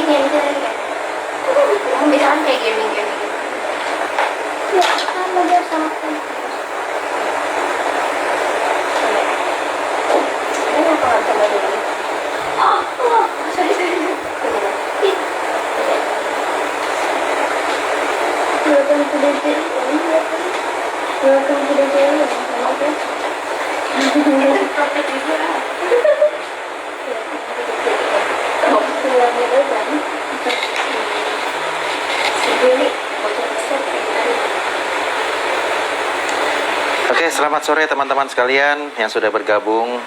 gini misalkan kayak gini ya sama dia sama kan ini apa sama dia sorry welcome to the day welcome to the day Oke, selamat sore teman-teman sekalian yang sudah bergabung.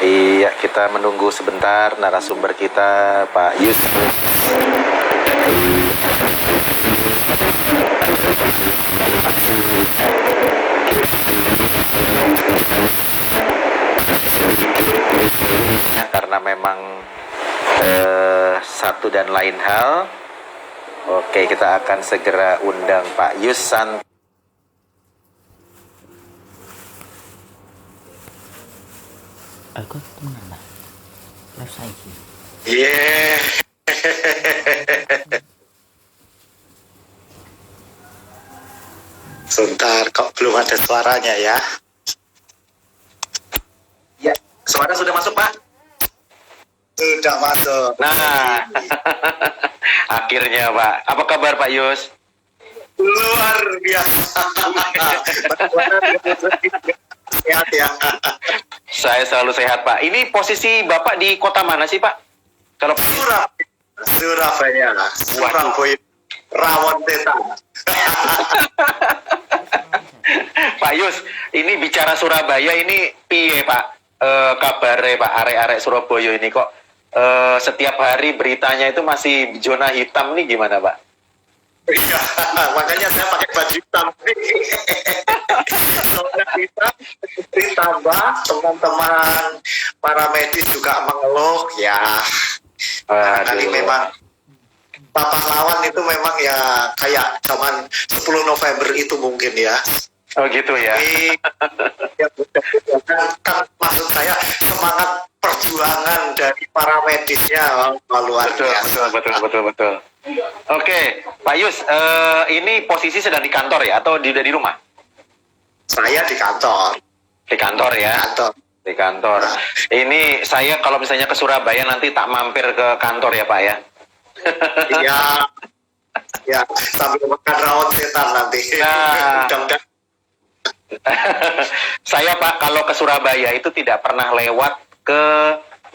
Iya, kita menunggu sebentar narasumber kita, Pak Yusuf. Karena memang satu dan lain hal, oke, kita akan segera undang Pak Yusan. Aku mana? Live saiki. Yeah. Sebentar, kok belum ada suaranya ya? Ya, suara sudah masuk, Pak? Sudah masuk. Nah, akhirnya, Pak. Apa kabar, Pak Yus? Luar biasa. Sehat ya. Saya selalu sehat, Pak. Ini posisi Bapak di kota mana sih, Pak? Kalau Surabaya. Surabaya. Rawon Tetan. Pak Yus, ini bicara Surabaya ini piye, Pak? Kabare, Pak, arek-arek Surabaya ini kok setiap hari beritanya itu masih zona hitam nih, gimana, Pak? Iya, makanya saya pakai baju hitam. Zona hitam ditambah teman-teman para medis juga mengeluh ya. Kali memang Bapak Lawan itu memang ya kayak zaman 10 November itu mungkin ya. Oh gitu ya. Jadi, ya, kan maksud saya semangat perjuangan dari para medisnya luar biasa. Betul. Oke, Pak Yus, ini posisi sedang di kantor ya atau di rumah? Saya di kantor. Di kantor ya. Di kantor. Ini saya kalau misalnya ke Surabaya nanti tak mampir ke kantor ya, Pak ya. Iya. Ya, sambil makan rawon setan nanti. Nah. Saya, Pak, kalau ke Surabaya itu tidak pernah lewat ke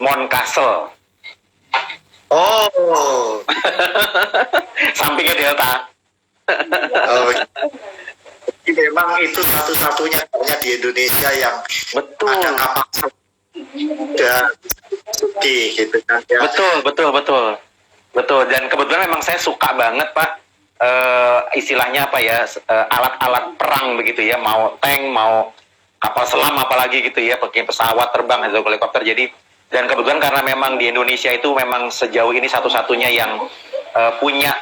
Moncastle. Oh. Sampingnya Delta. Oh. Jadi memang itu satu-satunya kayaknya di Indonesia yang Betul. ada kapal dan gitu kan ya. Betul. Dan kebetulan memang saya suka banget, Pak, istilahnya apa ya, alat-alat perang begitu ya, mau tank, mau kapal selam apalagi gitu ya, pakai pesawat terbang atau helikopter. Jadi, dan kebetulan karena memang di Indonesia itu memang sejauh ini satu-satunya yang punya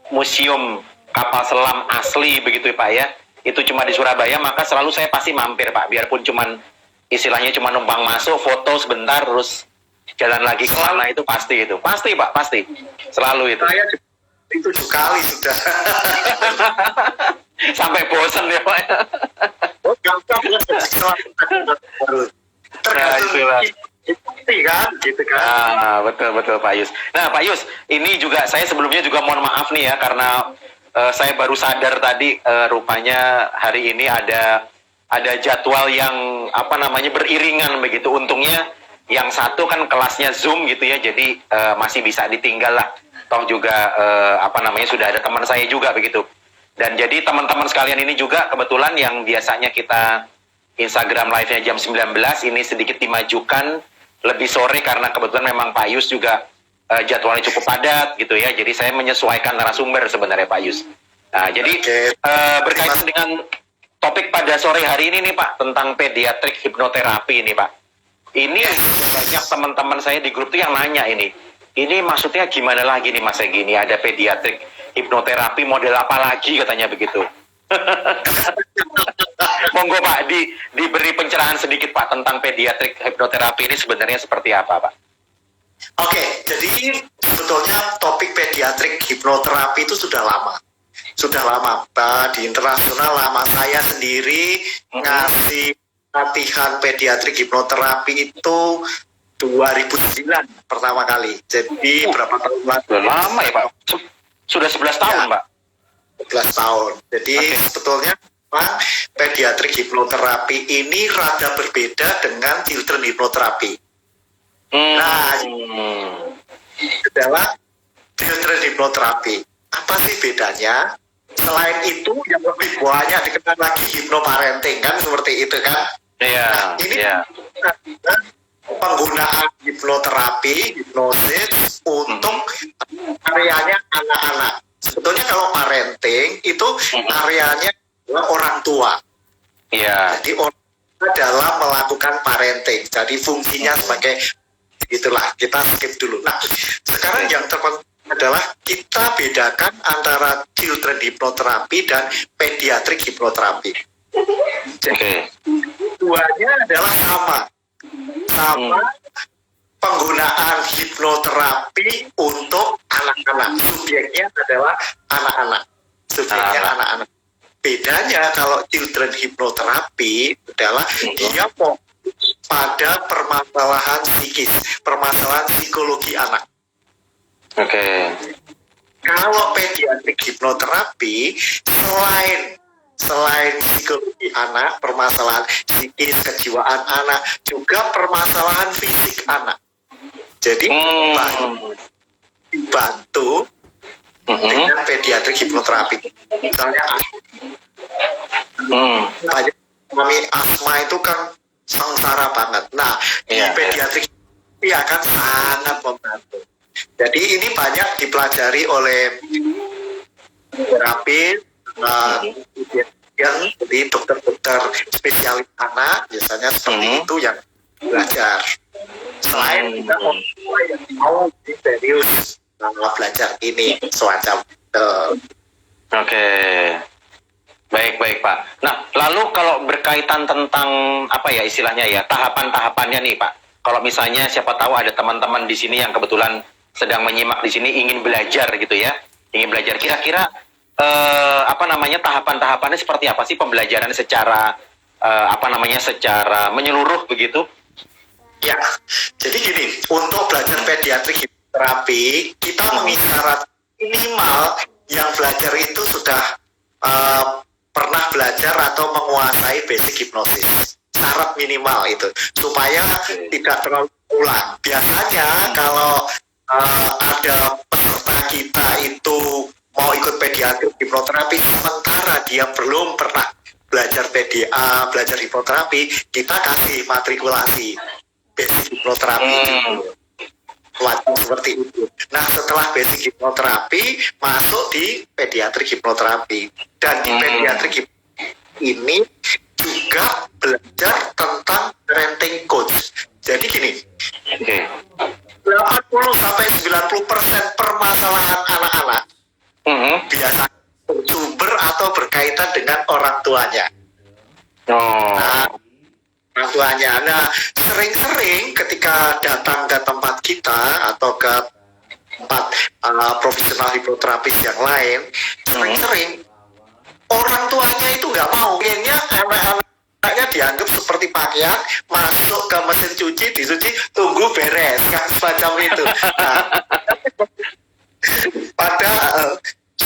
museum kapal selam asli begitu ya, Pak ya. Itu cuma di Surabaya, maka selalu saya pasti mampir, Pak, biarpun cuman istilahnya cuma numpang masuk, foto sebentar, terus jalan lagi ke sana, itu pasti itu. Pasti, Pak, pasti. Selalu itu. Saya itu 7 kali sudah. Sampai bosan ya, Pak. Oh, gampang ya. Tergantung kan, gitu kan. Betul Pak Yus. Nah, Pak Yus, ini juga saya sebelumnya juga mohon maaf nih ya, karena saya baru sadar tadi rupanya hari ini ada jadwal yang apa namanya beriringan begitu. Untungnya yang satu kan kelasnya Zoom gitu ya, jadi masih bisa ditinggal lah. Toh juga apa namanya sudah ada teman saya juga begitu. Dan jadi teman-teman sekalian ini juga kebetulan yang biasanya kita Instagram live-nya jam 19 ini sedikit dimajukan lebih sore karena kebetulan memang Pak Yus juga jadwalnya cukup padat gitu ya. Jadi saya menyesuaikan narasumber sebenarnya, Pak Yus. Nah, jadi berkaitan dengan topik pada sore hari ini nih, Pak, tentang pediatrik hipnoterapi nih, Pak. Ini banyak teman-teman saya di grup tuh yang nanya ini. Ini maksudnya gimana lagi nih, Mas Egi? Ini ada pediatrik hipnoterapi model apa lagi katanya begitu. Monggo Pak, diberi pencerahan sedikit Pak tentang pediatrik hipnoterapi ini sebenarnya seperti apa Pak? Oke, jadi sebetulnya topik pediatrik hipnoterapi itu sudah lama. Sudah lama, di internasional lama. Saya sendiri ngasih latihan pediatrik hipnoterapi itu 2009 pertama kali. Jadi berapa tahun lalu? Sudah lama ya Pak? Sudah 11 tahun Ya. Pak? 11 tahun. Jadi sebetulnya memang pediatrik hipnoterapi ini rada berbeda dengan children hipnoterapi. Nah, adalah children hipnoterapi. Apa sih bedanya? Selain itu yang lebih banyak dikenal lagi hipnoparenting kan seperti itu kan? Iya. Nah, ini penggunaan hipnoterapi, hipnosis untuk areanya anak-anak. Sebetulnya kalau parenting itu areanya adalah orang tua. Iya. Jadi orang tua dalam melakukan parenting. Jadi fungsinya sebagai itulah, kita skip dulu. Nah, sekarang yang terpenting adalah kita bedakan antara children hipnoterapi dan pediatrik hipnoterapi. Jadi keduanya adalah sama penggunaan hipnoterapi untuk anak-anak. Subjeknya adalah anak-anak. Bedanya kalau children hipnoterapi adalah dia fokus pada permasalahan psikis, permasalahan psikologi anak. Kalau pediatrik hipnoterapi selain psikologi anak, permasalahan psikis, kejiwaan anak, juga permasalahan fisik anak. Jadi dibantu dengan pediatrik hipnoterapi. Misalnya banyak kami asma itu kan sengsara banget. Nah, di pediatrik hipnoterapi akan sangat membantu. Jadi ini banyak dipelajari oleh terapis, jadi dokter-dokter spesialis anak biasanya seperti itu yang belajar. Selain kita yang mau di serius belajar ini semacam Baik Pak. Nah, lalu kalau berkaitan tentang apa ya istilahnya ya, tahapan-tahapannya nih Pak. Kalau misalnya siapa tahu ada teman-teman di sini yang kebetulan sedang menyimak di sini ingin belajar gitu ya. Ingin belajar kira-kira tahapan-tahapannya seperti apa sih pembelajaran secara secara menyeluruh begitu? Ya, jadi gini, untuk belajar pediatrik hipnoterapi kita mengisyarat minimal yang belajar itu sudah pernah belajar atau menguasai basic hipnosis. Syarat minimal itu supaya tidak terlalu ulang. Biasanya kalau ada peserta kita itu mau ikut pediatrik hipnoterapi sementara dia belum pernah belajar PDA, belajar hipnoterapi, kita kasih matrikulasi basic hipnoterapi wajib seperti itu. Nah, setelah basic hipnoterapi masuk di pediatrik hipnoterapi, dan di pediatrik ini juga belajar tentang parenting coach. Jadi gini, 80-90% permasalahan anak-anak biasa bersumber atau berkaitan dengan orang tuanya. Nah, orang tuanya. Nah, sering-sering ketika datang ke tempat kita atau ke tempat profesional hipnoterapis yang lain, sering-sering orang tuanya itu nggak mau. Inginnya anak-anaknya dianggap seperti pakaian, masuk ke mesin cuci, dicuci, tunggu beres, kan semacam itu. Nah, padahal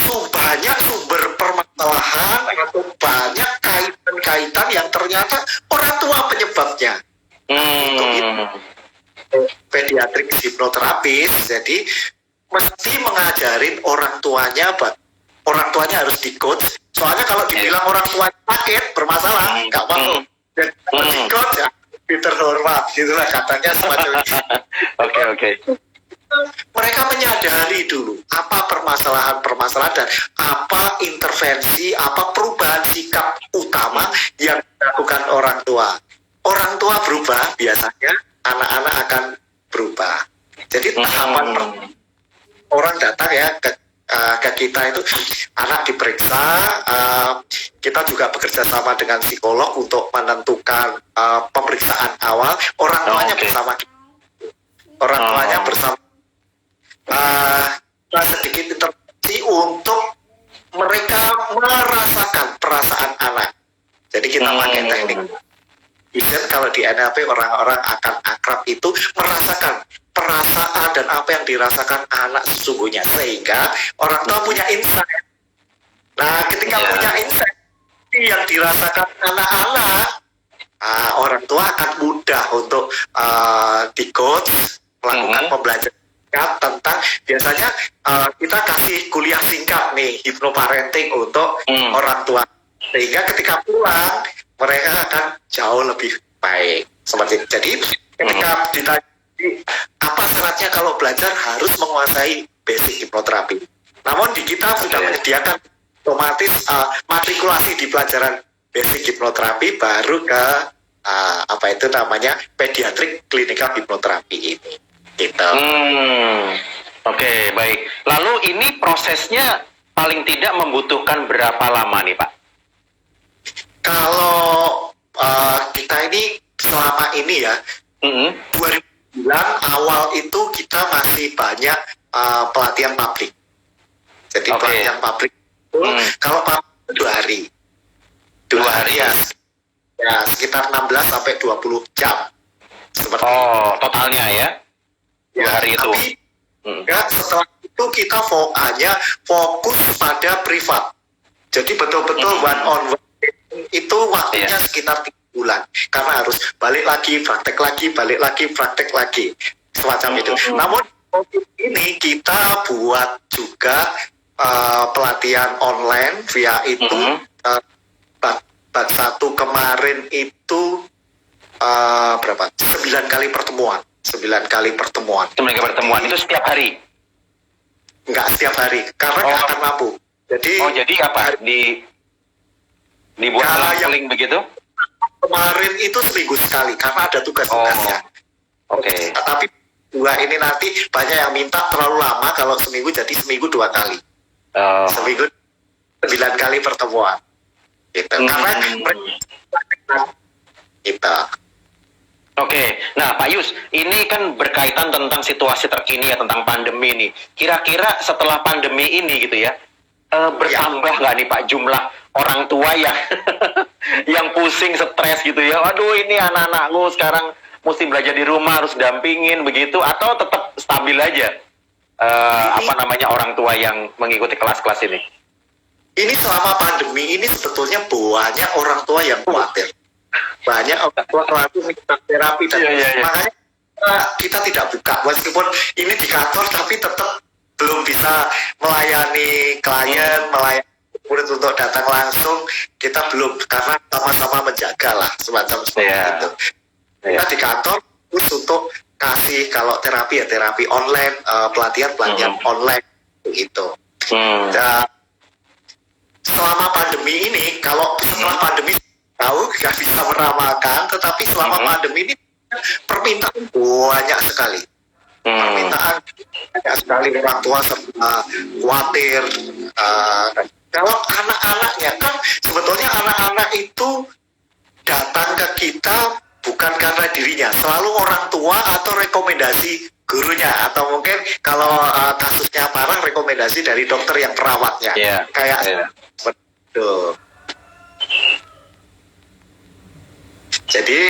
banyak sumber permasalahan atau banyak kaitan-kaitan yang ternyata orang tua penyebabnya. Untuk itu, pediatrik hipnoterapis jadi mesti mengajarin orang tuanya harus di coach. Soalnya kalau dibilang orang tua sakit bermasalah, nggak mau. Dan di coach ya terhormat, gitulah katanya semacam itu. Oke. Mereka menyadari dulu apa permasalahan dan apa intervensi, apa perubahan sikap utama yang dilakukan orang tua. Orang tua berubah, biasanya anak-anak akan berubah. Jadi tahapan orang datang ya ke kita itu, anak diperiksa, kita juga bekerja sama dengan psikolog untuk menentukan pemeriksaan awal. Orang tuanya bersama kita. Orang tuanya bersama orang-orang akan akrab itu merasakan perasaan dan apa yang dirasakan anak sesungguhnya, sehingga orang tua punya insight. Nah, ketika punya insight yang dirasakan anak-anak, orang tua akan mudah untuk di coach melakukan pembelajaran tentang, biasanya kita kasih kuliah singkat nih, hypnoparenting untuk orang tua, sehingga ketika pulang mereka akan jauh lebih baik seperti itu. Jadi ketika ditanya apa syaratnya kalau belajar, harus menguasai basic hipnoterapi. Namun di kita sudah menyediakan otomatis matrikulasi di pelajaran basic hipnoterapi, baru ke apa itu namanya pediatric clinical hipnoterapi ini. Gitu. Oke, baik. Lalu ini prosesnya paling tidak membutuhkan berapa lama nih, Pak? Kalau kita ini selama ini ya, 2009 awal itu kita masih banyak pelatihan publik. Jadi pelatihan publik itu kalau publik 2 hari. 2 hari ya sekitar 16 sampai 20 jam. Seperti totalnya ya? 2 hari itu. Tapi ya, setelah itu kita hanya fokus pada privat. Jadi betul-betul one on one itu waktunya sekitar 3 bulan. Karena harus balik lagi, praktek lagi, balik lagi, praktek lagi. Semacam itu. Namun ini kita buat juga pelatihan online via itu. Bab 1 kemarin itu berapa? 9 kali pertemuan. 9 kali pertemuan. 9 kali pertemuan itu setiap hari? Enggak setiap hari, karena nggak akan mampu. Jadi jadi apa? Dibuat selang begitu? Kemarin itu seminggu sekali, karena ada tugas-tugasnya. Oke. Tapi 2 ini nanti banyak yang minta terlalu lama, kalau seminggu jadi seminggu 2 kali. Seminggu 9 kali pertemuan. Gitu. Karena kita. Oke, nah Pak Yus, ini kan berkaitan tentang situasi terkini ya, tentang pandemi ini. Kira-kira setelah pandemi ini gitu ya, bertambah nggak nih Pak jumlah orang tua yang yang pusing, stres gitu ya? Aduh, ini anak-anakku sekarang mesti belajar di rumah, harus dampingin begitu, atau tetap stabil aja? Orang tua yang mengikuti kelas-kelas ini? Ini selama pandemi ini sebetulnya banyak orang tua yang khawatir. Banyak orang tua khawatir minta terapi dan makanya kita tidak buka, meskipun ini di kantor tapi tetap belum bisa melayani klien, melayani murid untuk datang langsung, kita belum, karena sama-sama menjaga lah semacam seperti itu. Kita di kantor khusus untuk kasih, kalau terapi ya terapi online, pelatihan online itu. Selama pandemi ini, kalau setelah pandemi tahu nggak bisa meramalkan, tetapi selama pandemi ini permintaan banyak sekali. Permintaan banyak sekali, orang tua khawatir. Kalau anak-anaknya kan sebetulnya anak-anak itu datang ke kita bukan karena dirinya, selalu orang tua atau rekomendasi gurunya, atau mungkin kalau kasusnya parah rekomendasi dari dokter yang perawatnya. Kayak betul. Jadi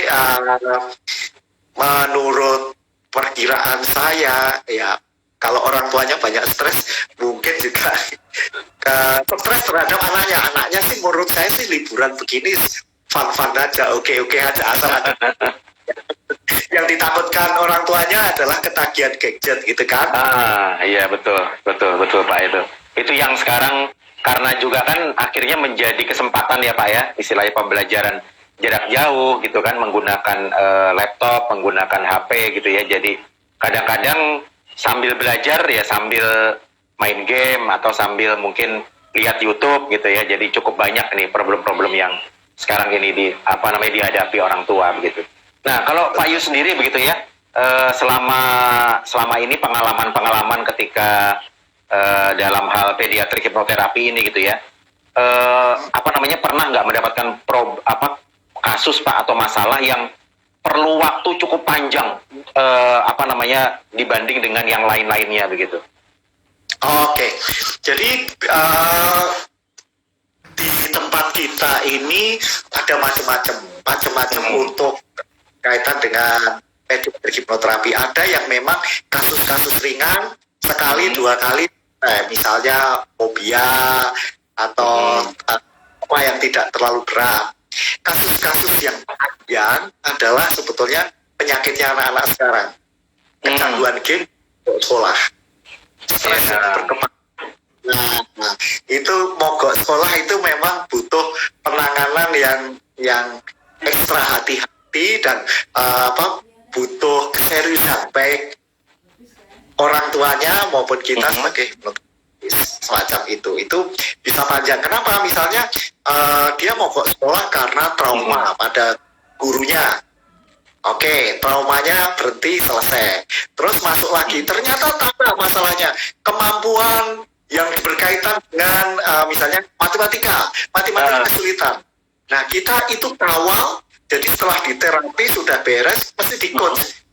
menurut perkiraan saya ya, kalau orang tuanya banyak stres, mungkin juga stres terhadap anaknya. Anaknya sih menurut saya sih liburan begini fun-fun aja, oke-oke aja, asal ada. Yang ditakutkan orang tuanya adalah ketagihan gadget gitu kan? Iya betul Pak itu. Itu yang sekarang karena juga kan akhirnya menjadi kesempatan ya Pak ya, istilahnya pembelajaran jarak jauh gitu kan, menggunakan laptop, menggunakan HP gitu ya. Jadi kadang-kadang sambil belajar ya sambil main game atau sambil mungkin lihat YouTube gitu ya. Jadi cukup banyak nih problem-problem yang sekarang ini dihadapi orang tua begitu. Nah, kalau Pak Yus sendiri begitu ya, selama ini pengalaman ketika dalam hal pediatrik hipnoterapi ini gitu ya, pernah nggak mendapatkan kasus Pak atau masalah yang perlu waktu cukup panjang dibanding dengan yang lain-lainnya begitu? Oke. Jadi di tempat kita ini ada macam-macam untuk kaitan dengan pediatrik hipnoterapi. Ada yang memang kasus-kasus ringan sekali dua kali, misalnya fobia atau apa yang tidak terlalu berat. Kasus-kasus yang panjang adalah sebetulnya penyakitnya anak-anak sekarang, kecanduan game sekolah, stres yang berkembang. Nah, itu mogok sekolah itu memang butuh penanganan yang ekstra hati-hati dan butuh keseriusan baik orang tuanya maupun kita sebagai semacam itu bisa panjang. Kenapa? Misalnya dia mogok sekolah karena trauma pada gurunya. Oke, traumanya berhenti, selesai. Terus masuk lagi, ternyata tambah masalahnya kemampuan yang berkaitan dengan misalnya matematika kesulitan. Nah, kita itu kawal, jadi setelah diterapi sudah beres, mesti di coach.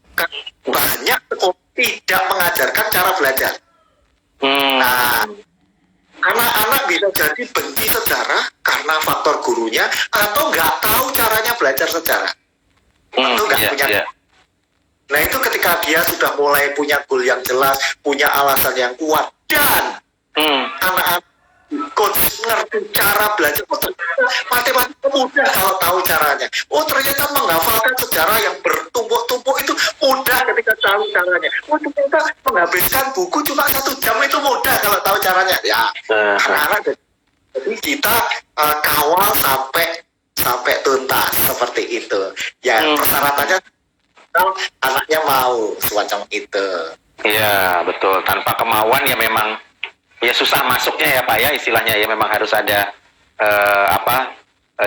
Banyak sekolah tidak mengajarkan cara belajar. Nah, anak-anak bisa jadi benci sejarah karena faktor gurunya, atau nggak tahu caranya belajar sejarah, atau nggak punya. Nah, itu ketika dia sudah mulai punya goal yang jelas, punya alasan yang kuat, dan anak-anak coach ngerti cara belajar. Oh, ternyata matematika mudah kalau tahu caranya. Oh, ternyata menghafalkan sejarah yang bertumpuk-tumpuk itu mudah ketika tahu caranya. Oh, ternyata menghabiskan buku cuma 1 jam itu mudah kalau tahu caranya. Ya, anak-anak. Jadi kita kawal sampai tuntas seperti itu. Ya, persyaratannya anaknya mau semacam itu. Iya, betul. Tanpa kemauan ya memang ya susah masuknya ya Pak ya, istilahnya ya memang harus ada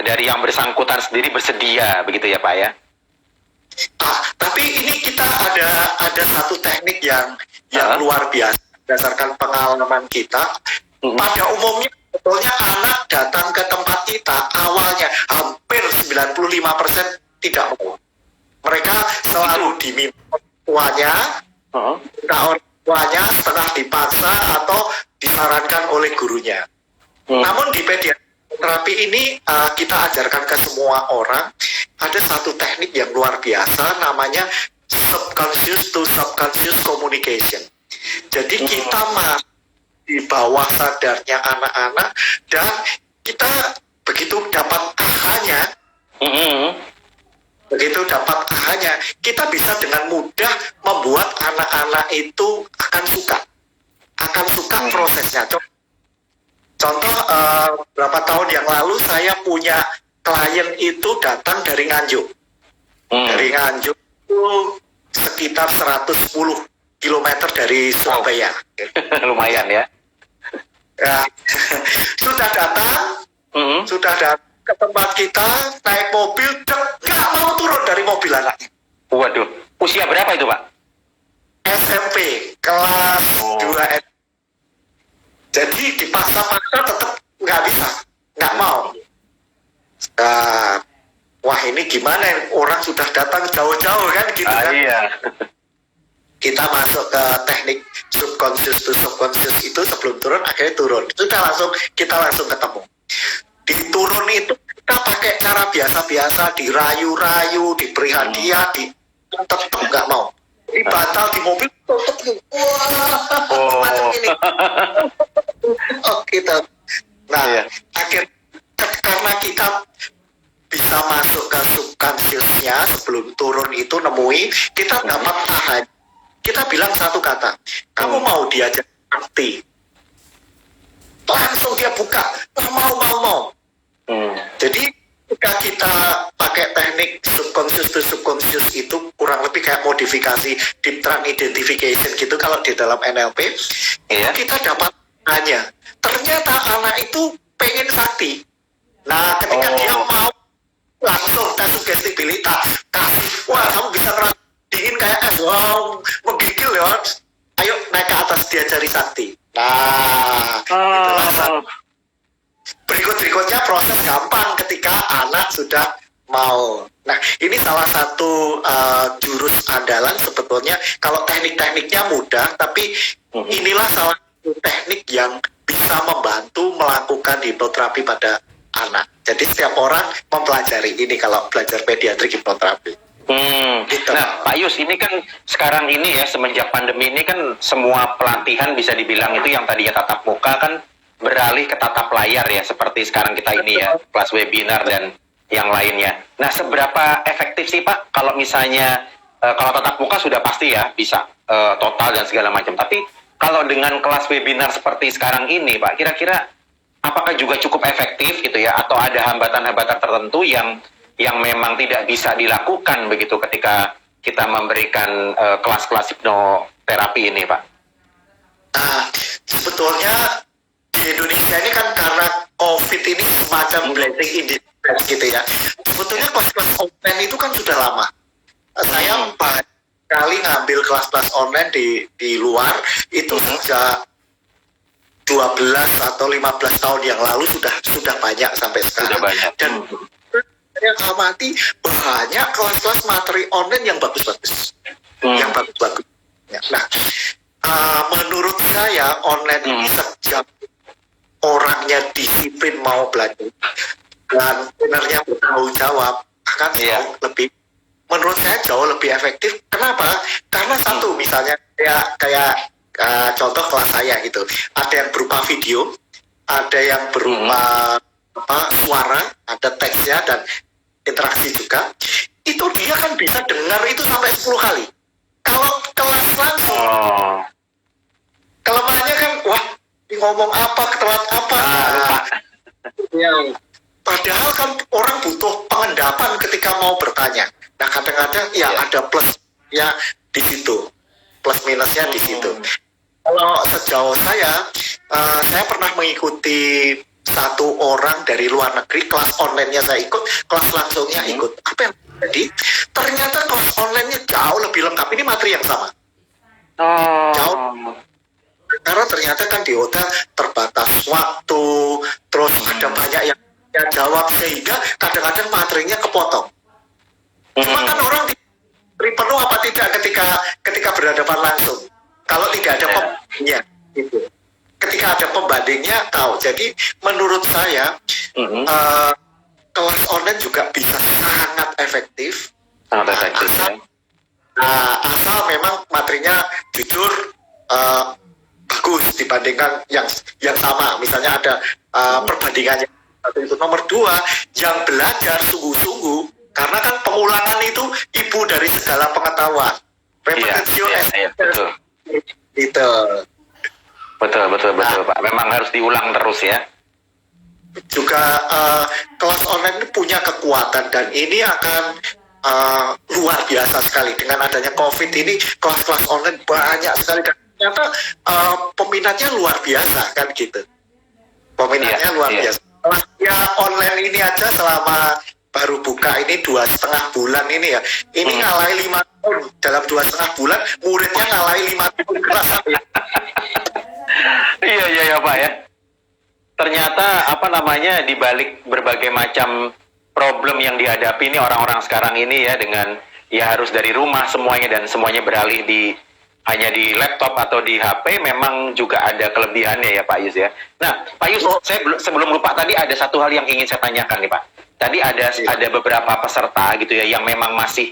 dari yang bersangkutan sendiri bersedia begitu ya Pak ya. Tapi ini kita ada satu teknik yang luar biasa berdasarkan pengalaman kita. Pada umumnya sebetulnya anak datang ke tempat kita awalnya hampir 95% tidak mau. Mereka selalu diminta orang tuanya, orang tuanya setengah dipaksa atau disarankan oleh gurunya. Namun di pediatri ini kita ajarkan ke semua orang ada satu teknik yang luar biasa, namanya subconscious to subconscious communication. Jadi kita di bawah sadarnya anak-anak, dan kita begitu dapat ahanya, kita bisa dengan mudah membuat anak-anak itu akan suka prosesnya. Contoh berapa tahun yang lalu saya punya klien itu datang dari Nganjuk. Dari Nganjuk itu sekitar 110 km dari Surabaya. Lumayan ya. Sudah datang ke tempat kita, naik mobil, nggak mau turun dari mobil anaknya. Waduh, usia berapa itu Pak? SMP, kelas 2 SD. Jadi dipaksa-paksa tetap nggak bisa, nggak mau. Wah, ini gimana? Orang sudah datang jauh-jauh kan gitu kan? Iya. Kita masuk ke teknik subconscious to subconscious itu, sebelum turun akhirnya turun. Kita langsung ketemu. Di turun itu kita pakai cara biasa-biasa, dirayu-rayu, diberi hadiah, tetap nggak mau. Ini batal di mobil, tetap macam ini. Gitu. Nah, akhirnya karena kita bisa masuk ke subconsciousnya sebelum turun itu, nemui, kita dapat tahan. Kita bilang satu kata, kamu mau diajak arti? Langsung dia buka, mau. Jadi ketika kita pakai teknik subconscious to subconscious itu kurang lebih kayak modifikasi deep trance identification gitu kalau di dalam NLP, kita dapat hanya ternyata anak itu pengen sakti. Nah, ketika dia mau, langsung tes sugestibilitas, kasih, wah kamu bisa ngerasa dingin kayak es, wow menggigil ya, ayo naik ke atas dia cari sakti. Nah, itulah berikutnya proses gampang ketika anak sudah mau. Nah, ini salah satu jurus andalan sebetulnya. Kalau teknik-tekniknya mudah, tapi inilah salah satu teknik yang bisa membantu melakukan hipnoterapi pada anak. Jadi setiap orang mempelajari ini kalau belajar pediatrik hipnoterapi. Gitu. Nah, Pak Yus, ini kan sekarang ini ya, semenjak pandemi ini kan semua pelatihan bisa dibilang itu yang tadinya tatap muka kan beralih ke tatap layar ya, seperti sekarang kita ini ya, kelas webinar dan yang lainnya. Nah, seberapa efektif sih Pak kalau misalnya kalau tatap muka sudah pasti ya bisa total dan segala macam. Tapi kalau dengan kelas webinar seperti sekarang ini Pak, kira-kira apakah juga cukup efektif gitu ya, atau ada hambatan-hambatan tertentu yang memang tidak bisa dilakukan begitu ketika kita memberikan kelas-kelas hipnoterapi ini, Pak? Nah, sebetulnya di Indonesia ini kan karena COVID ini semacam blessing in disguise gitu ya. Sebetulnya kelas-kelas online itu kan sudah lama. Saya banyak kali ngambil kelas-kelas online di luar itu sejak 12 atau 15 tahun yang lalu sudah banyak sampai sekarang. Sudah banyak. Dan saya amati banyak kelas-kelas materi online yang bagus-bagus, yang bagus-bagus. Ya. Nah, menurut saya online ini sejak orangnya disiplin mau belajar dan benernya bertanggung jawab akan jauh lebih, menurut saya jauh lebih efektif. Kenapa? Karena satu, misalnya kayak contoh kelas saya gitu, ada yang berupa video, ada yang berupa suara, ada teksnya dan interaksi juga. Itu dia kan bisa dengar itu sampai 10 kali. Kalau kelas langsung, kelemahannya kan, wah, ini ngomong apa, telat apa. Ya. Padahal kan orang butuh pengendapan ketika mau bertanya. Nah, kadang-kadang ya ada plus ya di situ, plus minusnya di situ. Kalau sejauh saya pernah mengikuti satu orang dari luar negeri, kelas online-nya saya ikut, kelas langsungnya ikut. Apa yang terjadi? Ternyata kelas online-nya jauh lebih lengkap. Ini materi yang sama. Jauh. Karena ternyata kan di hotel terbatas waktu, terus ada banyak yang jawab, sehingga kadang-kadang materinya kepotong. Cuma kan orang diberi penuh apa tidak ketika berhadapan langsung. Kalau tidak ada pembandingnya, gitu. Ketika ada pembandingnya tahu. Jadi menurut saya kelas online juga bisa sangat efektif. Sangat efektif. Asal memang materinya jujur bagus dibandingkan yang sama. Misalnya ada perbandingannya. Itu nomor 2, yang belajar sungguh-sungguh. Karena kan pengulangan itu ibu dari segala pengetahuan. Repetitio betul. Gitu. Betul, Pak. Memang harus diulang terus ya. Juga kelas online ini punya kekuatan dan ini akan luar biasa sekali. Dengan adanya COVID ini, kelas-kelas online banyak sekali dan ternyata peminatnya luar biasa kan gitu. Peminatnya luar biasa. Kelasnya online ini aja selama baru buka ini 2,5 bulan ini ya. Ini ngalahin 5 tahun. Dalam 2,5 bulan muridnya ngalahin 5 tahun kelas. Iya Pak ya. Ternyata di balik berbagai macam problem yang dihadapi ini orang-orang sekarang ini ya, dengan ya harus dari rumah semuanya dan semuanya beralih hanya di laptop atau di HP, memang juga ada kelebihannya ya Pak Yus ya. Nah Pak Yus, saya sebelum lupa, tadi ada satu hal yang ingin saya tanyakan nih Pak. Tadi ada beberapa peserta gitu ya yang memang masih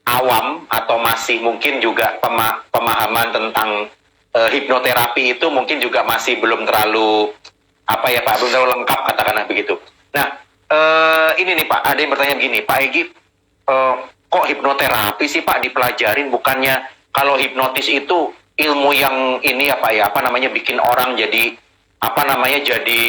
awam atau masih mungkin juga pemahaman tentang hipnoterapi itu mungkin juga masih belum terlalu belum terlalu lengkap, katakanlah begitu. Nah ini nih Pak, ada yang bertanya begini, Pak Egy, kok hipnoterapi sih Pak dipelajarin? Bukannya kalau hipnotis itu ilmu yang ini bikin orang jadi jadi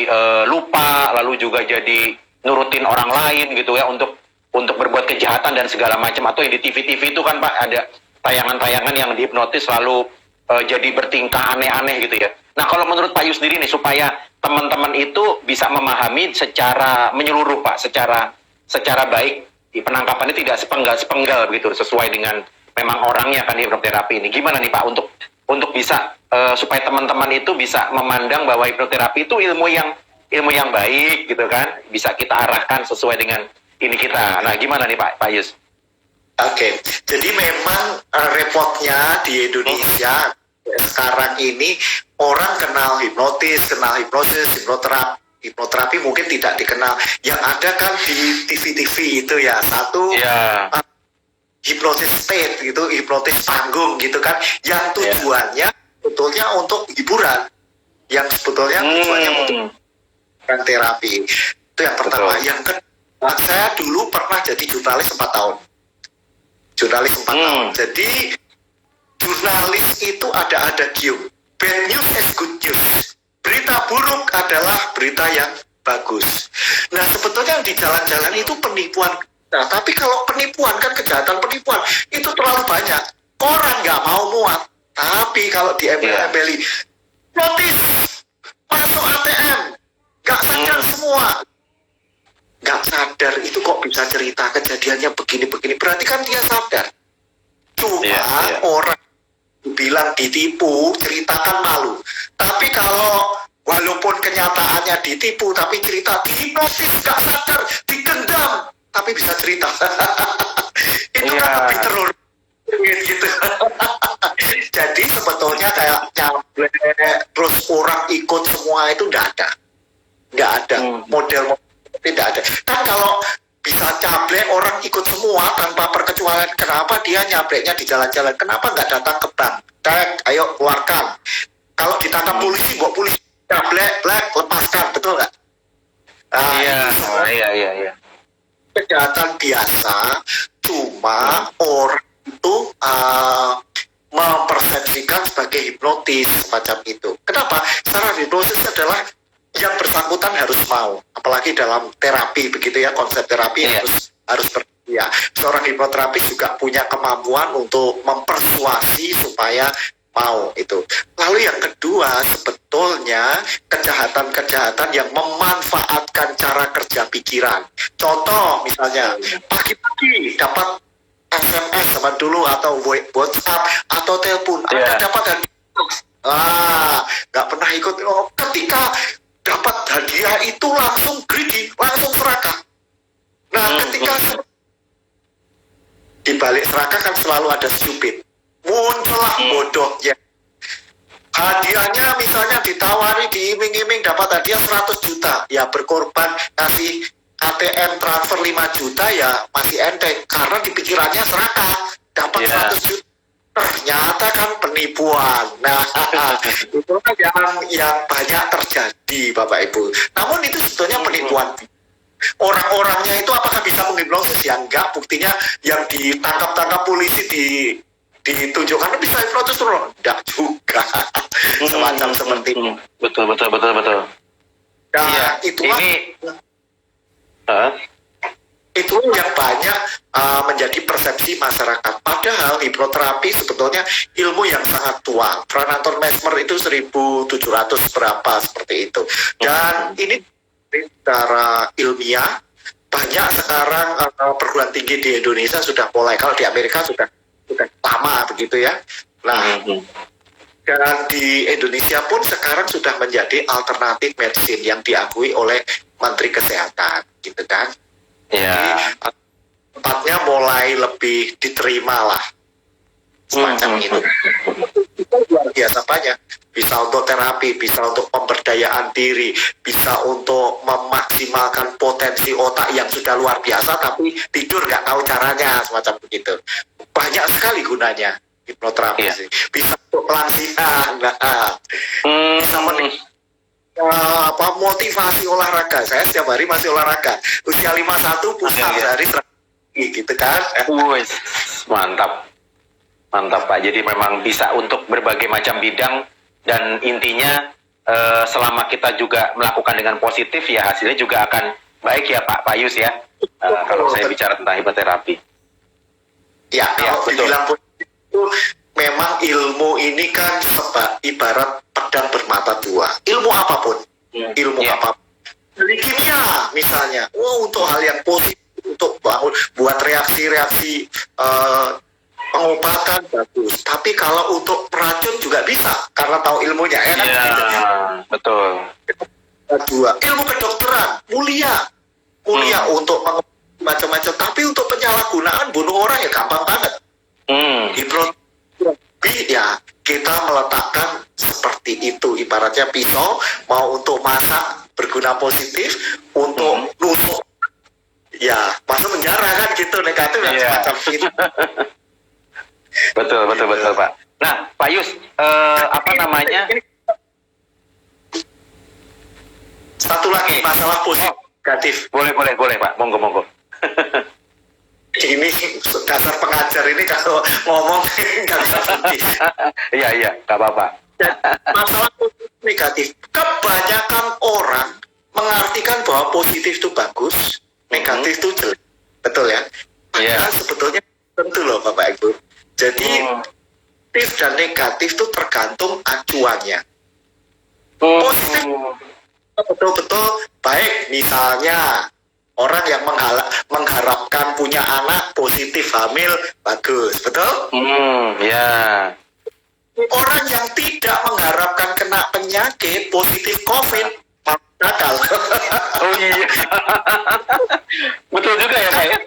lupa, lalu juga jadi nurutin orang lain gitu ya untuk berbuat kejahatan dan segala macam. Atau yang di TV-TV itu kan Pak ada tayangan-tayangan yang dihipnotis lalu jadi bertingkah aneh-aneh gitu ya. Nah kalau menurut Pak Yus sendiri nih, supaya teman-teman itu bisa memahami secara menyeluruh Pak, secara baik, penangkapannya tidak sepenggal begitu, sesuai dengan memang orangnya kan hipnoterapi ini. Gimana nih Pak untuk bisa supaya teman-teman itu bisa memandang bahwa hipnoterapi itu ilmu yang baik gitu kan, bisa kita arahkan sesuai dengan ini kita. Nah gimana nih Pak Yus? Oke, jadi memang repotnya di Indonesia sekarang ini orang kenal hipnosis, hipnoterapi mungkin tidak dikenal. Yang ada kan di TV-TV itu ya, satu hypnosis state gitu, hipnotis panggung gitu kan, yang tujuannya sebetulnya untuk hiburan, yang sebetulnya tujuannya untuk terapi. Itu yang pertama. Betul. Yang kedua, saya dulu pernah jadi jurnalis 4 tahun. Jurnalis 4 tahun. Jadi jurnalis itu ada gium. Bad news is good news. Berita buruk adalah berita yang bagus. Nah, sebetulnya di jalan-jalan itu penipuan. Nah, tapi kalau penipuan kan kejahatan penipuan itu terlalu banyak. Orang nggak mau muat. Tapi kalau di embel-embeli, notis masuk ATM, nggak sadar semua. Nggak sadar itu kok bisa cerita kejadiannya begini-begini. Berarti kan dia sadar. Cuma orang bilang ditipu, ceritakan malu. Tapi kalau walaupun kenyataannya ditipu, tapi cerita dihipnotis, nggak sadar, digendam, tapi bisa cerita. Itu kan lebih terlalu gitu. Jadi sebetulnya kayak nyampe terus orang ikut semua itu nggak ada model tidak ada. Kan kalau bisa cablek orang ikut semua tanpa perkecualian, kenapa dia nyableknya di jalan-jalan? Kenapa nggak datang ke bank? Ayo keluarkan. Kalau ditangkap polisi, buat polisi cablek, lepaskan, betul nggak? Iya. Kejahatan biasa, cuma orang itu mempersepsikan sebagai hipnotis semacam itu. Kenapa? Secara hipnotis adalah yang bersangkutan harus mau, apalagi dalam terapi begitu ya, konsep terapi harus bersedia. Seorang hipnoterapis juga punya kemampuan untuk mempersuasi supaya mau itu. Lalu yang kedua, sebetulnya kejahatan-kejahatan yang memanfaatkan cara kerja pikiran. Contoh misalnya, pagi-pagi dapat SMS zaman dulu atau WhatsApp atau telepon, Anda dapat hadiah. Nggak pernah ikut. Ketika dapat hadiah itu langsung greedy, langsung serakah. Nah, ketika di balik serakah kan selalu ada stupid. Muncullah bodohnya. Hadiahnya misalnya ditawari, diiming-iming dapat hadiah 100 juta. Ya berkorban kasih ATM transfer 5 juta ya masih enteng. Karena di pikirannya serakah. Dapat 100 juta. Ternyata kan penipuan. Nah, itulah yang banyak terjadi Bapak Ibu. Namun itu sebetulnya penipuan. Orang-orangnya itu apakah bisa menghipnosis? Ya enggak. Buktinya yang ditangkap-tangkap polisi ditunjukkan bisa hipnotis terus. Enggak juga. Semacam seperti itu. Betul. Nah, itu yang banyak menjadi persepsi masyarakat. Padahal hipnoterapi sebetulnya ilmu yang sangat tua. Frank Anton Mesmer itu 1700 berapa seperti itu. Dan ini secara ilmiah banyak sekarang perguruan tinggi di Indonesia sudah mulai. Kalau di Amerika sudah lama begitu ya. Nah, dan di Indonesia pun sekarang sudah menjadi alternatif medicine yang diakui oleh Menteri Kesehatan, gitu kan? Tempatnya mulai lebih diterima lah, semacam itu. Itu luar biasa banyak. Bisa untuk terapi, bisa untuk pemberdayaan diri, bisa untuk memaksimalkan potensi otak yang sudah luar biasa, tapi tidur nggak tahu caranya, semacam begitu. Banyak sekali gunanya hipnoterapi sih. Bisa untuk pelangsian, bisa motivasi olahraga. Saya setiap hari masih olahraga. Usia 51 pusat sehari gitu kan. Mantap Pak. Jadi memang bisa untuk berbagai macam bidang, dan intinya selama kita juga melakukan dengan positif ya hasilnya juga akan baik ya Pak Yus ya. Kalau saya bicara tentang hipnoterapi. Ya, kalau dibilang positif itu memang ilmu ini kan ibarat pedang bermata dua. Ilmu apapun, apapun. Dari kimia misalnya, untuk hal yang positif, untuk buat reaksi-reaksi pengobatan bagus. Tapi kalau untuk racun juga bisa, karena tahu ilmunya ya kan. Betul. Dua, ilmu kedokteran mulia untuk macam-macam. Tapi untuk penyalahgunaan bunuh orang ya gampang banget. Hipnotis ya kita meletakkan seperti itu, ibaratnya pisau mau untuk masak berguna positif, untuk nusuk ya masuk penjara kan gitu, negatif yang Iya. semacam itu. Betul Pak. Nah Pak Yus, apa namanya? Satu lagi masalah positif. Boleh Pak, monggo. Ini dasar pengajar ini kalau ngomong nggak bisa berhenti. Iya, nggak apa-apa. Dan masalah positif negatif, kebanyakan orang mengartikan bahwa positif itu bagus, negatif itu jelek, betul ya? Iya. Padahal sebetulnya tentu loh Bapak Ibu. Jadi positif dan negatif itu tergantung acuannya. Positif betul-betul baik, misalnya orang yang mengharapkan punya anak positif hamil bagus, betul? Ya. Orang yang tidak mengharapkan kena penyakit positif COVID nakal. Oh iya. Betul juga ya Pak ya.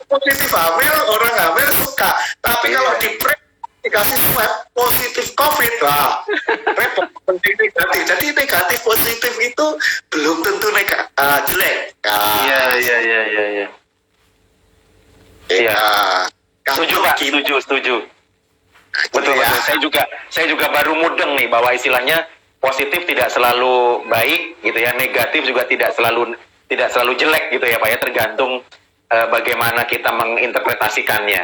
Positif hamil, orang hamil suka, tapi kalau dikasih swab positif COVID lah, repot. Negatif. Jadi negatif positif itu belum tentu jelek. Iya. Iya. Setuju Pak, setuju. Betul. Saya juga baru mudeng nih bahwa istilahnya positif tidak selalu baik gitu ya, negatif juga tidak selalu jelek gitu ya Pak ya, tergantung bagaimana kita menginterpretasikannya.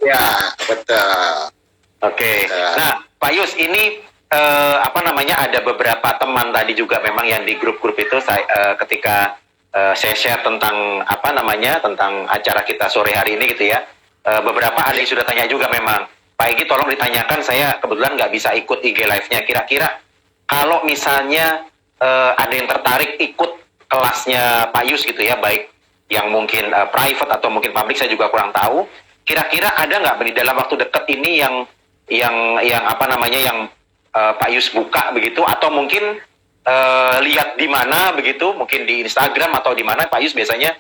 Ya, betul. Oke. Nah, Pak Yus ini ada beberapa teman tadi juga memang yang di grup-grup itu ketika saya share tentang tentang acara kita sore hari ini gitu ya. Beberapa ada yang sudah tanya juga memang, Pak Egy tolong ditanyakan, saya kebetulan nggak bisa ikut IG live-nya. Kira-kira kalau misalnya ada yang tertarik ikut kelasnya Pak Yus gitu ya, baik yang mungkin private atau mungkin public, saya juga kurang tahu. Kira-kira ada nggak di dalam waktu dekat ini yang Pak Yus buka begitu, atau mungkin lihat di mana begitu, mungkin di Instagram atau di mana Pak Yus biasanya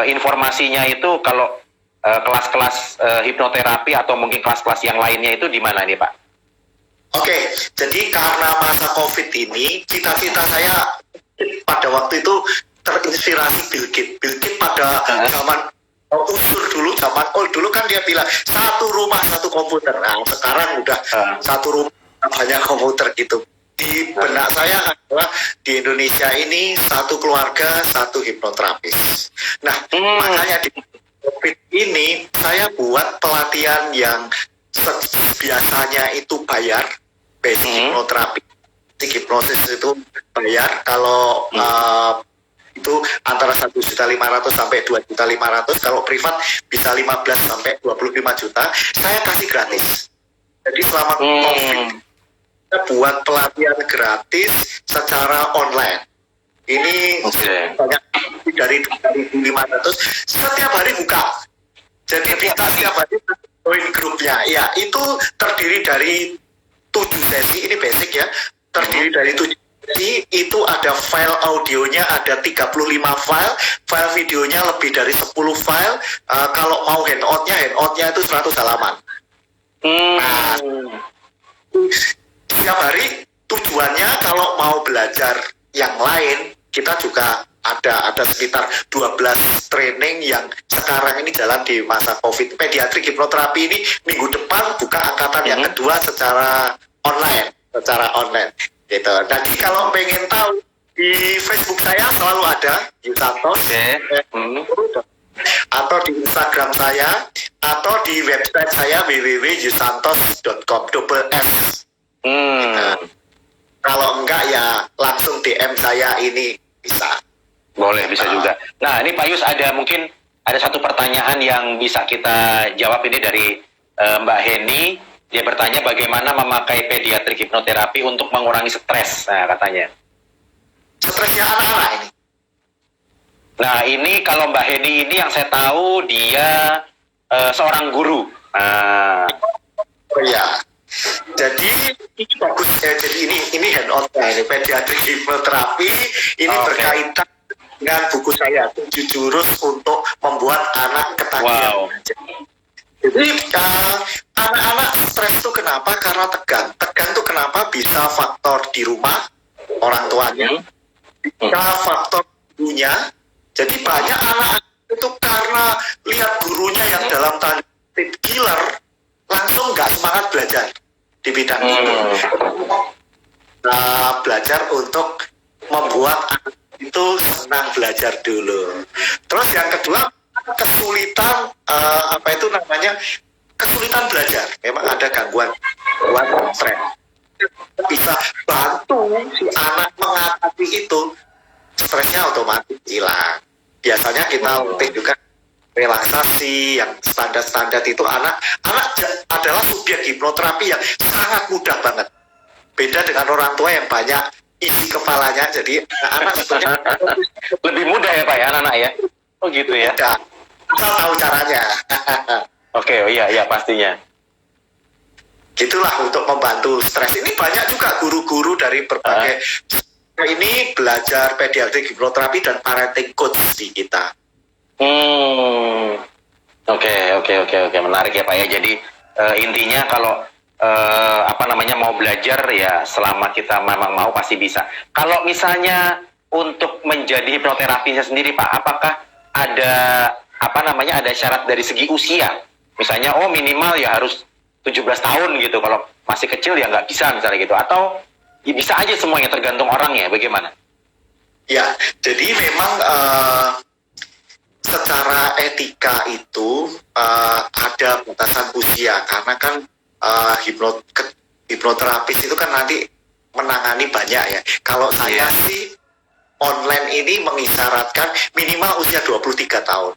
informasinya itu kalau kelas-kelas hipnoterapi atau mungkin kelas-kelas yang lainnya itu di mana nih Pak? Oke, jadi karena masa COVID ini, cita-cita saya pada waktu itu terinspirasi Bill Gates. Bill Gates pada zaman usur dulu, zaman old dulu kan dia bilang satu rumah satu komputer. Nah sekarang udah satu rumah banyak komputer gitu. Di benak saya adalah di Indonesia ini satu keluarga satu hipnoterapis. Nah makanya di COVID ini saya buat pelatihan yang biasanya itu bayar, basic hipnoterapi, basic hipnosis itu bayar. Kalau itu antara 1.500.000 sampai 2.500.000. Kalau privat bisa 15 sampai 25 juta. Saya kasih gratis. Jadi selama COVID kita buat pelatihan gratis secara online. Ini banyak dari 2.500. Setiap hari buka. Jadi kita setiap hari join grupnya. Ya, itu terdiri dari 7 sesi. Ini basic ya. Terdiri dari 7 sesi. Itu ada file audionya ada 35 file videonya lebih dari 10 file. Kalau mau handoutnya itu 100 halaman. Nah, setiap hari tujuannya kalau mau belajar yang lain, kita juga ada sekitar 12 training yang sekarang ini jalan di masa COVID. Pediatrik hipnoterapi ini minggu depan buka angkatan yang kedua secara online gitu. Jadi kalau pengen tahu, di Facebook saya selalu ada Yusantos, atau di Instagram saya, atau di website saya www.yusantos.com /s. Kalau enggak ya langsung DM saya, ini bisa. Boleh, bisa juga. Nah, ini Pak Yus mungkin ada satu pertanyaan yang bisa kita jawab ini dari Mbak Heni. Dia bertanya bagaimana memakai pediatrik hipnoterapi untuk mengurangi stres. Nah, katanya. Stresnya anak-anak ini. Nah, ini kalau Mbak Heni ini yang saya tahu dia seorang guru. Oh ya. Jadi ini bagus ya. Jadi ini handout-nya ini pediatrik hipnoterapi ini berkaitan dengan buku saya 7 jurus untuk membuat anak ketagihan. Wow. Jadi anak-anak stres itu kenapa? Karena tegang. Tegang itu kenapa? Bisa faktor di rumah orang tuanya, bisa faktor ibunya. Jadi banyak anak itu karena lihat gurunya yang dalam tanda kutip killer, langsung nggak semangat belajar di bidang itu. Nah, belajar untuk membuat anak itu senang belajar dulu. Terus yang kedua, kesulitan kesulitan belajar. Memang ada gangguan stres. Bisa bantu si anak mengatasi itu, stresnya otomatis hilang. Biasanya kita latih juga relaksasi yang standar itu. Anak adalah subjek hipnoterapi yang sangat mudah banget. Beda dengan orang tua yang banyak isi kepalanya. Jadi anak sebenarnya lebih mudah ya Pak ya anak-anak ya. Oh gitu ya. mudah. Asal tahu caranya. Oke, oh iya pastinya. Gitulah untuk membantu stres. Ini banyak juga guru-guru dari berbagai ini belajar pediatrik hipnoterapi dan parenting coach di kita. Oke, menarik ya Pak ya. Jadi intinya kalau mau belajar ya selama kita memang mau pasti bisa. Kalau misalnya untuk menjadi hipnoterapisnya sendiri Pak, apakah ada ada syarat dari segi usia? Misalnya minimal ya harus 17 tahun gitu. Kalau masih kecil ya nggak bisa misalnya gitu. Atau ya bisa aja semuanya tergantung orangnya. Bagaimana? Ya, jadi memang secara etika itu ada batasan usia karena kan hipnoterapis itu kan nanti menangani banyak ya. Kalau saya sih online ini mengisyaratkan minimal usia 23 tahun.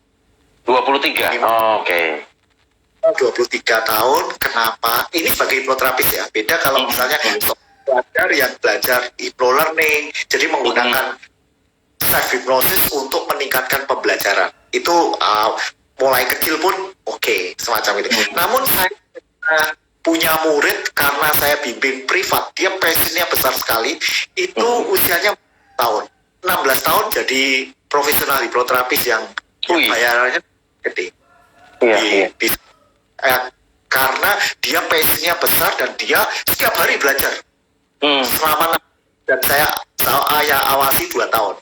23? Oke. 23 tahun, kenapa? Ini sebagai hipnoterapis ya. Beda kalau misalnya belajar yang belajar hypnolearning, jadi menggunakan self hypnosis untuk meningkatkan pembelajaran. Itu mulai kecil pun oke, semacam itu. Namun saya punya murid karena saya bimbing privat, dia passionnya besar sekali, itu usianya tahun 16 tahun jadi profesional hipnoterapis yang bayarannya gede. Karena dia passionnya besar dan dia setiap hari belajar selama, dan saya awasi 2 tahun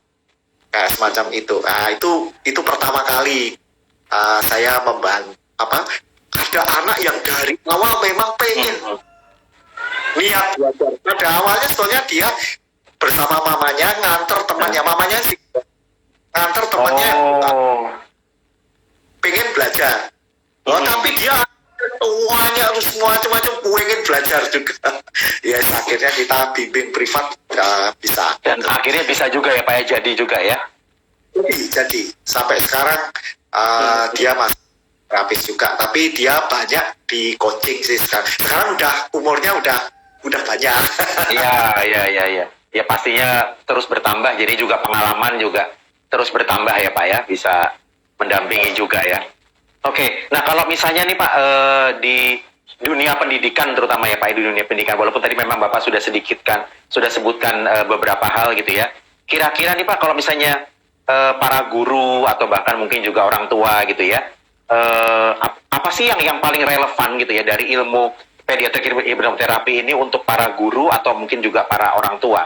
semacam itu. Itu pertama kali saya membantu ada anak yang dari awal memang pengen niat belajar. Pada awalnya sebetulnya dia bersama mamanya nganter temannya, mamanya sih nganter temannya pengen belajar. Tapi dia tuanya harus semua macam-macam pengen belajar juga. Ya akhirnya kita bimbing privat bisa. Dan akhirnya bisa juga ya Pak ya, jadi juga ya. Jadi sampai sekarang dia masih terapis juga, tapi dia banyak di coaching sih sekarang. Sekarang umurnya udah banyak. Iya. Ya pastinya terus bertambah, jadi juga pengalaman juga terus bertambah ya Pak ya, bisa mendampingi juga ya. Oke, nah kalau misalnya nih Pak di dunia pendidikan terutama ya Pak, di dunia pendidikan, walaupun tadi memang Bapak sudah sebutkan beberapa hal gitu ya. Kira-kira nih Pak, kalau misalnya para guru atau bahkan mungkin juga orang tua gitu ya, apa sih yang paling relevan gitu ya dari ilmu pediatrik hipnoterapi ini untuk para guru atau mungkin juga para orang tua?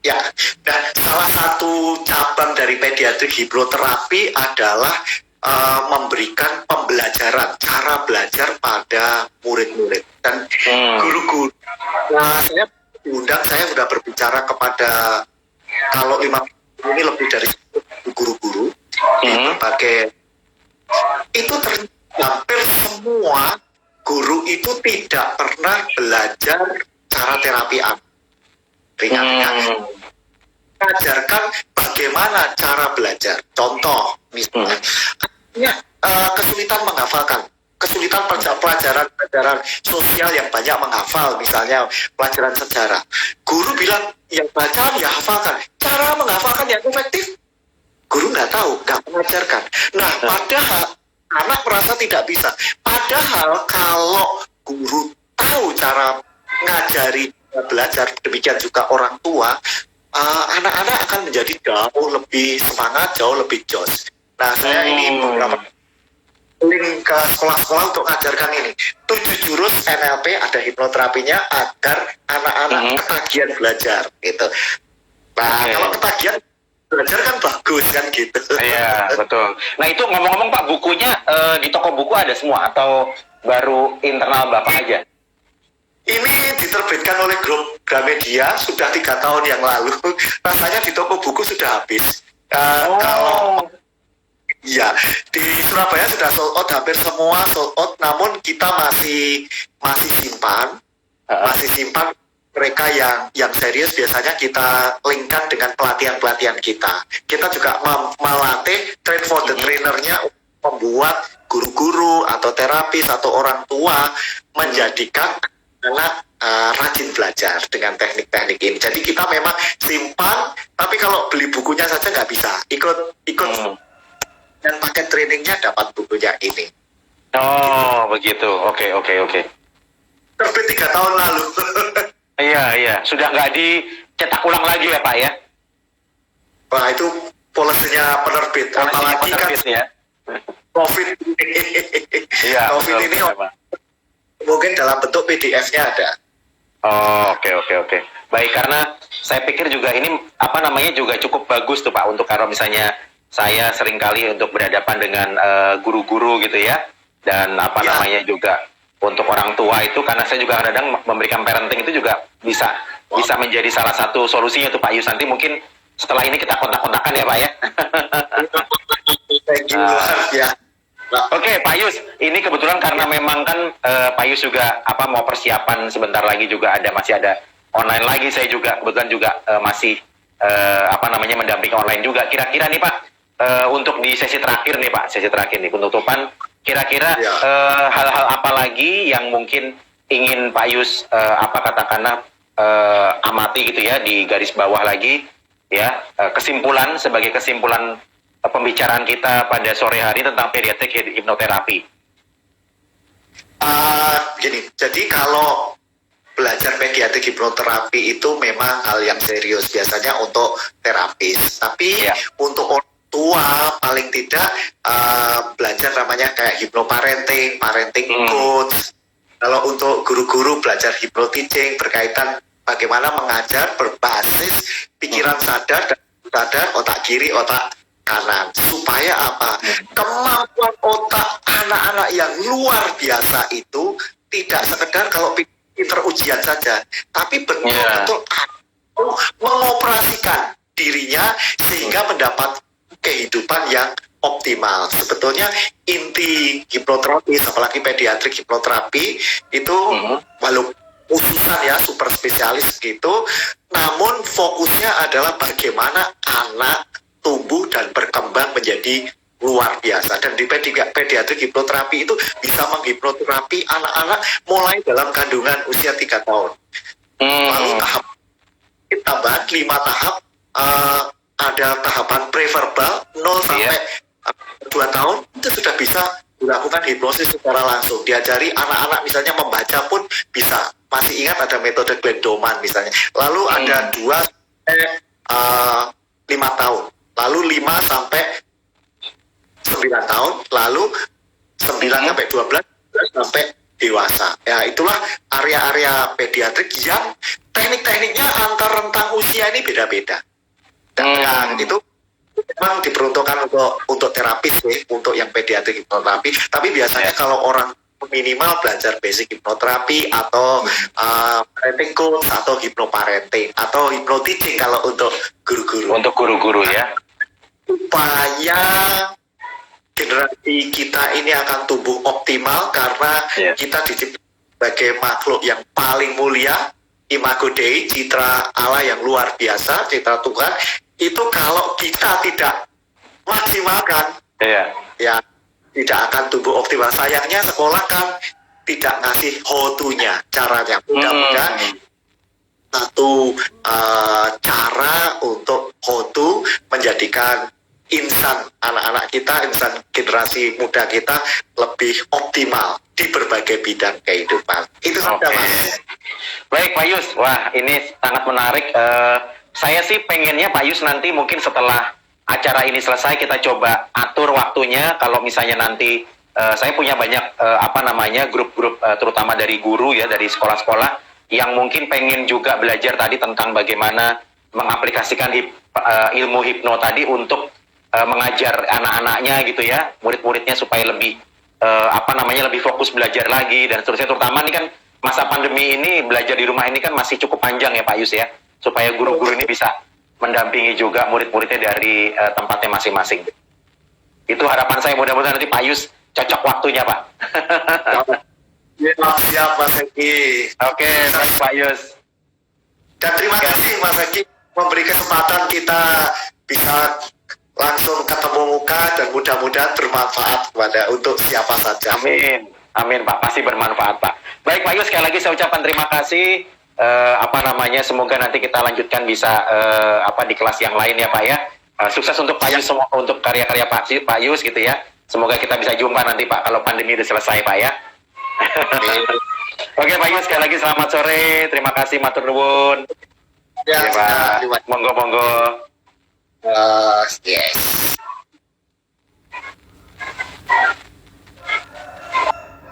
Ya, dan salah satu cabang dari pediatrik hipnoterapi adalah memberikan pembelajaran, cara belajar pada murid-murid dan guru-guru. Nah, saya diundang, saya sudah berbicara kepada kalau 5 ini lebih dari 10 guru-guru di berbagai. Itu hampir semua guru itu tidak pernah belajar cara terapi ringan-ringan. Mengajarkan bagaimana cara belajar. Contoh, misalnya, kesulitan menghafalkan, kesulitan pelajaran sosial yang banyak menghafal, misalnya pelajaran sejarah. Guru bilang, yang bacaan ya hafalkan. Cara menghafalkan yang efektif, guru nggak tahu, nggak mengajarkan. Nah, padahal anak merasa tidak bisa. Padahal kalau guru tahu cara ngajari belajar, demikian juga orang tua, anak-anak akan menjadi jauh lebih semangat, jauh lebih jos. Nah, saya ini beberapa link ke sekolah-sekolah untuk mengajarkan ini. 7 jurus NLP ada hipnoterapinya agar anak-anak ketagihan belajar gitu. Nah, kalau ketagihan belajar kan bagus kan gitu. Iya, betul. Nah itu ngomong-ngomong Pak, bukunya di toko buku ada semua atau baru internal Bapak aja? Ini diterbitkan oleh grup Gramedia sudah 3 tahun yang lalu. Rasanya di toko buku sudah habis. Kalau ya di Surabaya sudah sold out, hampir semua sold out. Namun kita masih simpan, mereka yang serius. Biasanya kita linkkan dengan pelatihan kita. Kita juga melatih train for the trainernya membuat guru-guru atau terapis atau orang tua menjadikan anak rajin belajar dengan teknik-teknik ini. Jadi kita memang simpan, tapi kalau beli bukunya saja nggak bisa. Ikut dan paket trainingnya dapat bukunya ini. Oh begitu, oke. Terbit 3 tahun lalu. Iya, sudah nggak dicetak ulang lagi ya Pak ya? Wah itu polisinya penerbit. Apalagi kan ya. COVID Iya, COVID ini betul, mungkin dalam bentuk PDF-nya ada. Oh, oke. Baik, karena saya pikir juga ini juga cukup bagus tuh Pak untuk kalau misalnya saya seringkali untuk berhadapan dengan guru-guru gitu ya, dan juga untuk orang tua itu, karena saya juga kadang memberikan parenting itu juga bisa menjadi salah satu solusinya tuh Pak Yus. Nanti mungkin setelah ini kita kontak-kontakan ya Pak ya. Ya. Oke, Pak Yus, ini kebetulan karena memang kan Pak Yus juga mau persiapan sebentar lagi juga masih ada online lagi. Saya juga kebetulan juga masih mendampingi online juga. Kira-kira nih Pak, untuk di sesi terakhir nih penutupan, kira-kira hal-hal apa lagi yang mungkin ingin Pak Yus amati gitu ya, di garis bawah lagi ya, sebagai kesimpulan pembicaraan kita pada sore hari tentang pediatrik hipnoterapi. Gini, jadi kalau belajar pediatrik hipnoterapi itu memang hal yang serius biasanya untuk terapis, tapi untuk orang tua paling tidak belajar namanya kayak hipnoparenting, parenting coach. Kalau untuk guru-guru belajar hypnoteaching berkaitan bagaimana mengajar berbasis pikiran sadar dan otak kiri, otak kanan, supaya kemampuan otak anak-anak yang luar biasa itu tidak sekedar kalau pinter ujian saja, tapi betul-betul mengoperasikan dirinya sehingga mendapat kehidupan yang optimal. Sebetulnya inti hipnoterapi, apalagi pediatrik hipnoterapi itu walaupun khususan ya super spesialis gitu, namun fokusnya adalah bagaimana anak tumbuh dan berkembang menjadi luar biasa. Dan di pediatrik hipnoterapi itu bisa menghipnoterapi anak-anak mulai dalam kandungan usia 3 tahun. Lalu tambahan 5 tahap, ada tahapan preverbal 0 sampai 2 tahun, itu sudah bisa dilakukan hipnosis secara langsung. Diajari anak-anak misalnya membaca pun bisa. Masih ingat ada metode Glendoman misalnya. Lalu ada 2 sampai 5 tahun. Lalu 5 sampai 9 tahun, lalu 9 sampai 12 sampai dewasa. Ya, itulah area-area pediatrik yang teknik-tekniknya antar rentang usia ini beda-beda. Dan itu memang diperuntukkan untuk terapis untuk yang pediatrik hipnoterapi. Tapi biasanya kalau orang minimal belajar basic hipnoterapi atau parenting coach atau hipnoparenting atau hypnoteaching kalau untuk guru-guru. Untuk guru-guru ya. Supaya generasi kita ini akan tumbuh optimal karena kita diciptakan sebagai makhluk yang paling mulia, imago Dei, citra Allah yang luar biasa, citra Tuhan. Itu kalau kita tidak maksimalkan, ya tidak akan tumbuh optimal. Sayangnya sekolah kan tidak ngasih how to-nya, caranya. Mudah-mudahan satu cara untuk how to menjadikan insan anak-anak kita, insan generasi muda kita lebih optimal di berbagai bidang kehidupan. Itu saja Mas. Baik Pak Yus, wah ini sangat menarik. Saya sih pengennya Pak Yus nanti mungkin setelah acara ini selesai kita coba atur waktunya. Kalau misalnya nanti saya punya banyak grup-grup terutama dari guru ya, dari sekolah-sekolah yang mungkin pengen juga belajar tadi tentang bagaimana mengaplikasikan ilmu hipno tadi untuk mengajar anak-anaknya gitu ya, murid-muridnya supaya lebih lebih fokus belajar lagi dan seterusnya. Terutama ini kan masa pandemi ini, belajar di rumah ini kan masih cukup panjang ya Pak Yus ya, supaya guru-guru ini bisa mendampingi juga murid-muridnya dari tempatnya masing-masing. Itu harapan saya, mudah-mudahan nanti Pak Yus cocok waktunya Pak. Siap Mas Eki. Oke, baik Pak Yus. Dan terima kasih Mas Eki memberi kesempatan kita bisa langsung ketemu muka dan mudah-mudahan bermanfaat untuk siapa saja. Amin, amin Pak, pasti bermanfaat Pak. Baik Pak Yus, sekali lagi saya ucapkan terima kasih. Semoga nanti kita lanjutkan bisa di kelas yang lain ya Pak ya. Sukses untuk Pak Yus, untuk karya-karya Pak Yus gitu ya. Semoga kita bisa jumpa nanti Pak kalau pandemi udah selesai Pak ya. Oke Pak Yus, sekali lagi selamat sore. Terima kasih, matur nuwun. Ya, Pak. Monggo. yes.